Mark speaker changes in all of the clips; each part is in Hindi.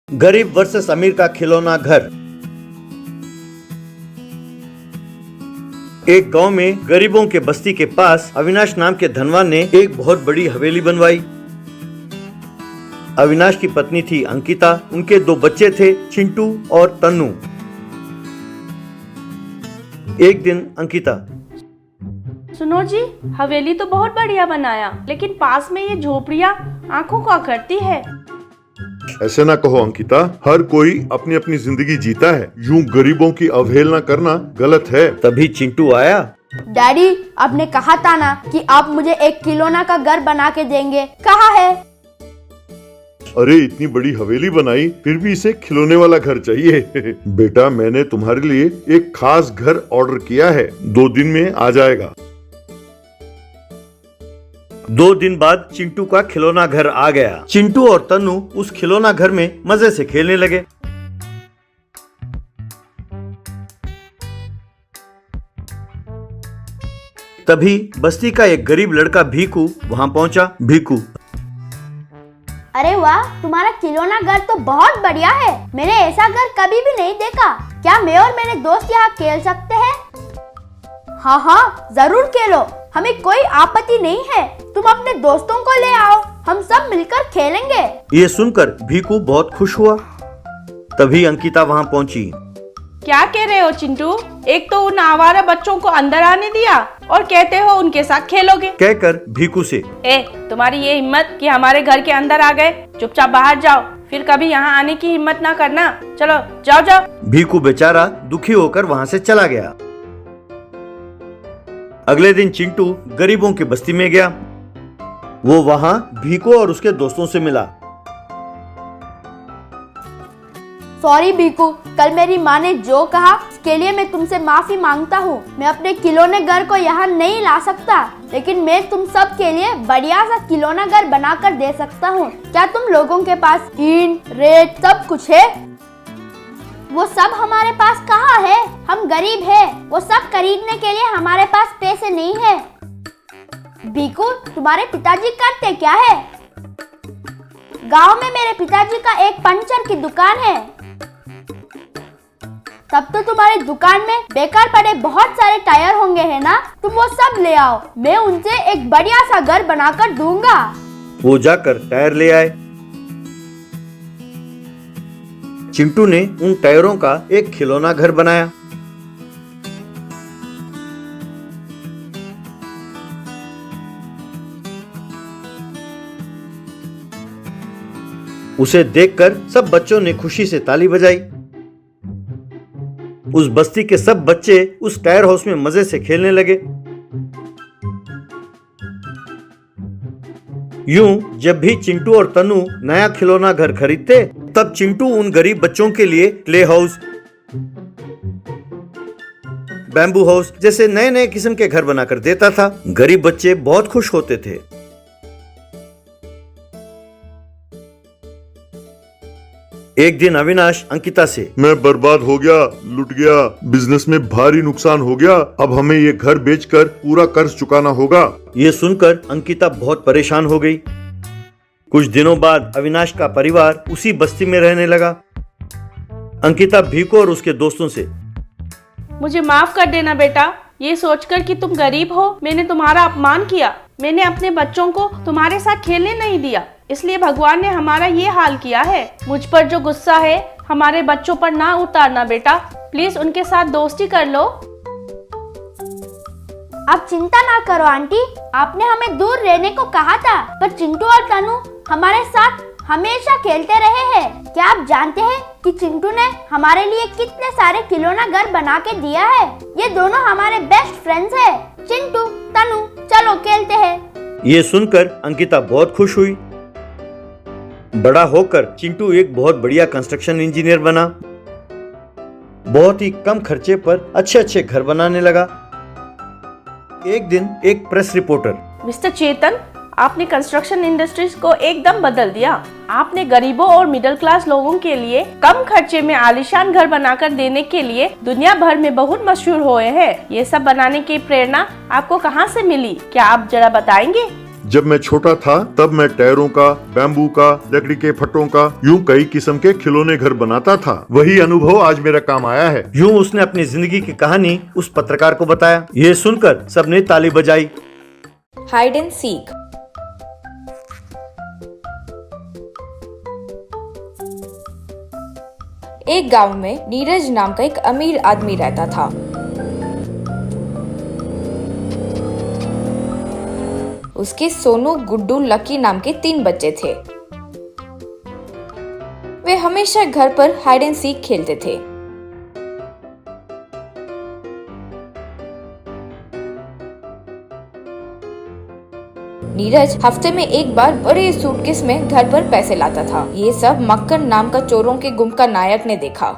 Speaker 1: गरीब वर्सेस अमीर का खिलौना घर। एक गांव में गरीबों के बस्ती के पास अविनाश नाम के धनवान ने एक बहुत बड़ी हवेली बनवाई। अविनाश की पत्नी थी अंकिता, उनके दो बच्चे थे चिंटू और तन्नू। एक दिन अंकिता,
Speaker 2: सुनो जी, हवेली तो बहुत बढ़िया बनाया, लेकिन पास में ये झोपड़ियाँ आंखों को आकर्षती है।
Speaker 3: ऐसे ना कहो अंकिता, हर कोई अपनी अपनी जिंदगी जीता है, यूं गरीबों की अवहेलना करना गलत है।
Speaker 1: तभी चिंटू आया।
Speaker 4: डैडी, आपने कहा था ना कि आप मुझे एक खिलौना का घर बना के देंगे, कहाँ है?
Speaker 3: अरे इतनी बड़ी हवेली बनाई, फिर भी इसे खिलौने वाला घर चाहिए। बेटा, मैंने तुम्हारे लिए एक खास घर ऑर्डर किया है, 2 दिन में आ जाएगा।
Speaker 1: 2 दिन बाद चिंटू का खिलौना घर आ गया। चिंटू और तन्नू उस खिलौना घर में मजे से खेलने लगे। तभी बस्ती का एक गरीब लड़का भीकू वहां पहुंचा। भीकू,
Speaker 4: अरे वाह, तुम्हारा खिलौना घर तो बहुत बढ़िया है। मैंने ऐसा घर कभी भी नहीं देखा। क्या मैं और मेरे दोस्त यहाँ खेल सकते हैं? हाँ हाँ, जरूर खेलो, हमें कोई आपत्ति नहीं है। तुम अपने दोस्तों को ले आओ, हम सब मिलकर खेलेंगे।
Speaker 1: ये सुनकर भीकू बहुत खुश हुआ। तभी अंकिता वहां पहुंची।
Speaker 2: क्या कह रहे हो चिंटू? एक तो उन आवारा बच्चों को अंदर आने दिया और कहते हो उनके साथ खेलोगे।
Speaker 1: कहकर भीकू से,
Speaker 2: तुम्हारी ये हिम्मत कि हमारे घर के अंदर आ गए? चुपचाप बाहर जाओ, फिर कभी यहाँ आने की हिम्मत ना करना। चलो जाओ जाओ।
Speaker 1: भीकू बेचारा दुखी होकर वहां से चला गया। अगले दिन चिंटू गरीबों की बस्ती में गया। वो वहां भीकू और उसके दोस्तों से मिला।
Speaker 4: सॉरी भीकू, कल मेरी माँ ने जो कहा उसके लिए मैं तुमसे माफी मांगता हूँ। मैं अपने खिलौने घर को यहाँ नहीं ला सकता, लेकिन मैं तुम सब के लिए बढ़िया सा खिलौना घर बनाकर दे सकता हूँ। क्या तुम लोगों के पास ईंट, रेत सब कुछ है? वो सब हमारे पास कहाँ है? हम गरीब हैं। वो सब खरीदने के लिए हमारे पास पैसे नहीं है। भीकू, तुम्हारे पिताजी करते क्या है? गांव में मेरे पिताजी का एक पंचर की दुकान है। तब तो तुम्हारी दुकान में बेकार पड़े बहुत सारे टायर होंगे, है ना? तुम वो सब ले आओ, मैं उनसे एक बढ़िया सा घर बनाकर दूंगा।
Speaker 1: वो जाकर टायर ले आए। चिंटू ने उन टायरों का एक खिलौना घर बनाया। उसे देखकर सब बच्चों ने खुशी से ताली बजाई। उस बस्ती के सब बच्चे उस टायर हाउस में मजे से खेलने लगे। यूं जब भी चिंटू और तन्नू नया खिलौना घर खरीदते, तब चिंटू उन गरीब बच्चों के लिए प्ले हाउस, बैम्बू हाउस जैसे नए नए किस्म के घर बनाकर देता था। गरीब बच्चे बहुत खुश होते थे। एक दिन अविनाश अंकिता से,
Speaker 3: मैं बर्बाद हो गया, लुट गया, बिजनेस में भारी नुकसान हो गया, अब हमें ये घर बेचकर पूरा कर्ज चुकाना होगा।
Speaker 1: ये सुनकर अंकिता बहुत परेशान हो गई। कुछ दिनों बाद अविनाश का परिवार उसी बस्ती में रहने लगा। अंकिता भीकू और उसके दोस्तों से,
Speaker 2: मुझे माफ कर देना बेटा, ये सोचकर कि तुम गरीब हो मैंने तुम्हारा अपमान किया। मैंने अपने बच्चों को तुम्हारे साथ खेलने नहीं दिया, इसलिए भगवान ने हमारा ये हाल किया है। मुझ पर जो गुस्सा है हमारे बच्चों पर ना उतारना बेटा, प्लीज उनके साथ दोस्ती कर लो।
Speaker 4: आप चिंता ना करो आंटी, आपने हमें दूर रहने को कहा था, पर चिंटू और तनु हमारे साथ हमेशा खेलते रहे हैं। क्या आप जानते हैं कि चिंटू ने हमारे लिए कितने सारे खिलौना घर बना के दिया है? ये दोनों हमारे बेस्ट फ्रेंड्स हैं। चिंटू, तनु, चलो खेलते हैं।
Speaker 1: ये सुनकर अंकिता बहुत खुश हुई। बड़ा होकर चिंटू एक बहुत बढ़िया कंस्ट्रक्शन इंजीनियर बना। बहुत ही कम खर्चे पर अच्छे अच्छे घर बनाने लगा। एक दिन एक प्रेस रिपोर्टर,
Speaker 2: मिस्टर चेतन, आपने कंस्ट्रक्शन इंडस्ट्रीज को एकदम बदल दिया। आपने गरीबों और मिडिल क्लास लोगों के लिए कम खर्चे में आलीशान घर बनाकर देने के लिए दुनिया भर में बहुत मशहूर हुए हैं। ये सब बनाने की प्रेरणा आपको कहाँ से मिली? क्या आप जरा बताएंगे?
Speaker 3: जब मैं छोटा था तब मैं टायरों का, बैम्बू का, लकड़ी के फट्टों का, यूं कई किस्म के खिलौने घर बनाता था। वही अनुभव आज मेरा काम आया है।
Speaker 1: यूं उसने अपनी जिंदगी की कहानी उस पत्रकार को बताया। ये सुनकर सबने ताली बजाई।
Speaker 5: Hide and seek. एक गांव में नीरज नाम का एक अमीर आदमी रहता था। उसके सोनू, गुड्डू, लकी नाम के 3 बच्चे थे। वे हमेशा घर पर हाइड एंड सीक खेलते थे। नीरज हफ्ते में एक बार बड़े सूटकेस में घर पर पैसे लाता था। ये सब मक्कन नाम का चोरों के गुम का नायक ने देखा।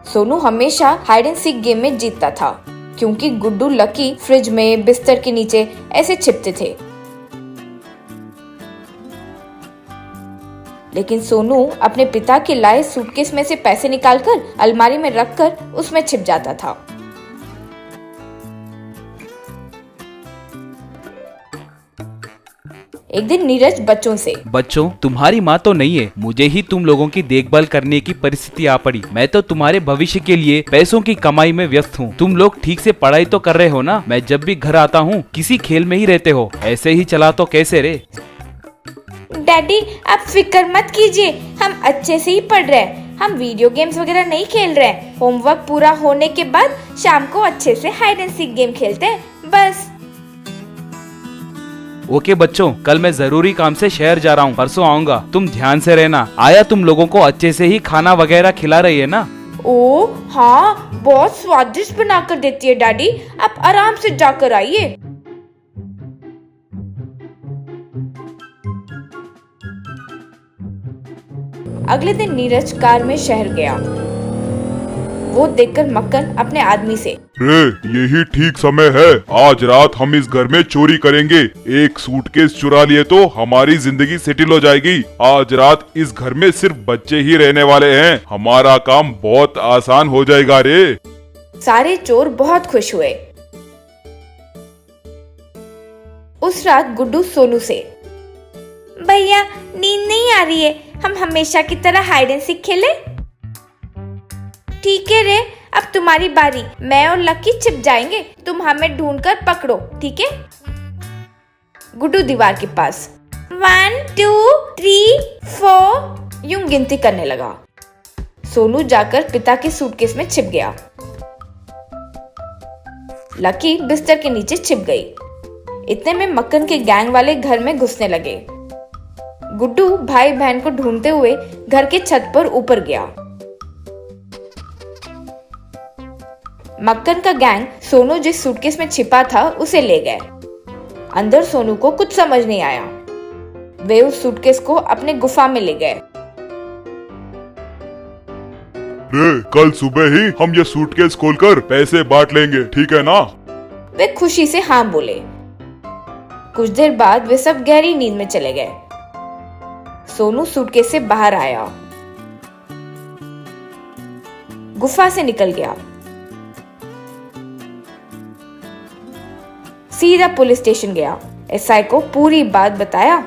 Speaker 5: सोनू हमेशा हाइड एंड सीक गेम में जीतता था, क्योंकि गुड्डू, लकी फ्रिज में, बिस्तर के नीचे ऐसे छिपते थे। लेकिन सोनू अपने पिता के लाए सूटकेस में से पैसे निकालकर अलमारी में रखकर उसमें छिप जाता था। एक दिन नीरज बच्चों से,
Speaker 6: बच्चों, तुम्हारी माँ तो नहीं है, मुझे ही तुम लोगों की देखभाल करने की परिस्थिति आ पड़ी। मैं तो तुम्हारे भविष्य के लिए पैसों की कमाई में व्यस्त हूँ। तुम लोग ठीक से पढ़ाई तो कर रहे हो ना? मैं जब भी घर आता हूँ किसी खेल में ही रहते हो। ऐसे ही चला तो कैसे रे?
Speaker 5: डैडी, आप फिक्र मत कीजिए, हम अच्छे से ही पढ़ रहे हैं। हम वीडियो गेम्स वगैरह नहीं खेल रहे हैं। होमवर्क पूरा होने के बाद शाम को अच्छे से हाइड एंड सीक गेम खेलते हैं, बस।
Speaker 6: ओके बच्चों, कल मैं जरूरी काम से शहर जा रहा हूँ, परसों आऊंगा। तुम ध्यान से रहना। आया तुम लोगों को अच्छे से ही खाना वगैरह खिला रही है ना?
Speaker 5: ओ हाँ, बहुत स्वादिष्ट बना कर देती है डैडी। आप आराम से जाकर आइए। अगले दिन नीरज कार में शहर गया। वो देखकर मक्कन अपने आदमी से,
Speaker 7: रे, यही ठीक समय है। आज रात हम इस घर में चोरी करेंगे। एक सूटकेस चुरा लिए तो हमारी जिंदगी सेटल हो जाएगी। आज रात इस घर में सिर्फ बच्चे ही रहने वाले हैं। हमारा काम बहुत आसान हो जाएगा रे।
Speaker 5: सारे चोर बहुत खुश हुए। उस रात गुड्डू सोनू से, भैया नींद नहीं आ रही है, हम हमेशा की तरह हाइड एंड सीक खेले? ठीक है रे, अब तुम्हारी बारी। मैं और लकी छिप जाएंगे, तुम हमें ढूंढकर पकड़ो, ठीक है? गुड्डू दीवार के पास 1 2 3 4 यूं गिनती करने लगा। सोनू जाकर पिता के सूटकेस में छिप गया। लकी बिस्तर के नीचे छिप गई। इतने में मक्कन के गैंग वाले घर में घुसने लगे। गुड्डू भाई बहन को ढूंढते हुए घर के छत पर ऊपर गया। मक्कन का गैंग सोनू जिस सूटकेस में छिपा था उसे ले गए। अंदर सोनू को कुछ समझ नहीं आया। वे उस सूटकेस को अपने गुफा में ले गए।
Speaker 7: रे, कल सुबह ही हम ये सूटकेस खोलकर पैसे बांट लेंगे, ठीक है ना?
Speaker 5: वे खुशी से हाँ बोले। कुछ देर बाद वे सब गहरी नींद में चले गए। सोनू सूटकेस से बाहर आया, गुफा से निकल गया, सीधा पुलिस स्टेशन गया। एसआई को पूरी बात बताया।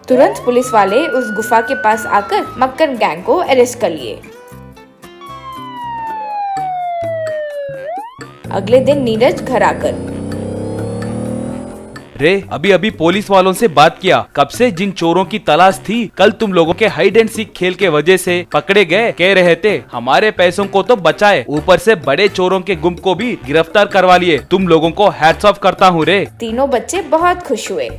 Speaker 5: तुरंत पुलिस वाले उस गुफा के पास आकर मक्कन गैंग को अरेस्ट कर लिए। अगले दिन नीरज घर आकर,
Speaker 6: रे, अभी अभी पुलिस वालों से बात किया। कब से जिन चोरों की तलाश थी, कल तुम लोगों के हाइड एंड सीक खेल के वजह से पकड़े गए। कह रहे थे हमारे पैसों को तो बचाए, ऊपर से बड़े चोरों के गुम को भी गिरफ्तार करवा लिए। तुम लोगों को हैट्स ऑफ करता हूँ रे।
Speaker 5: तीनों बच्चे बहुत खुश हुए।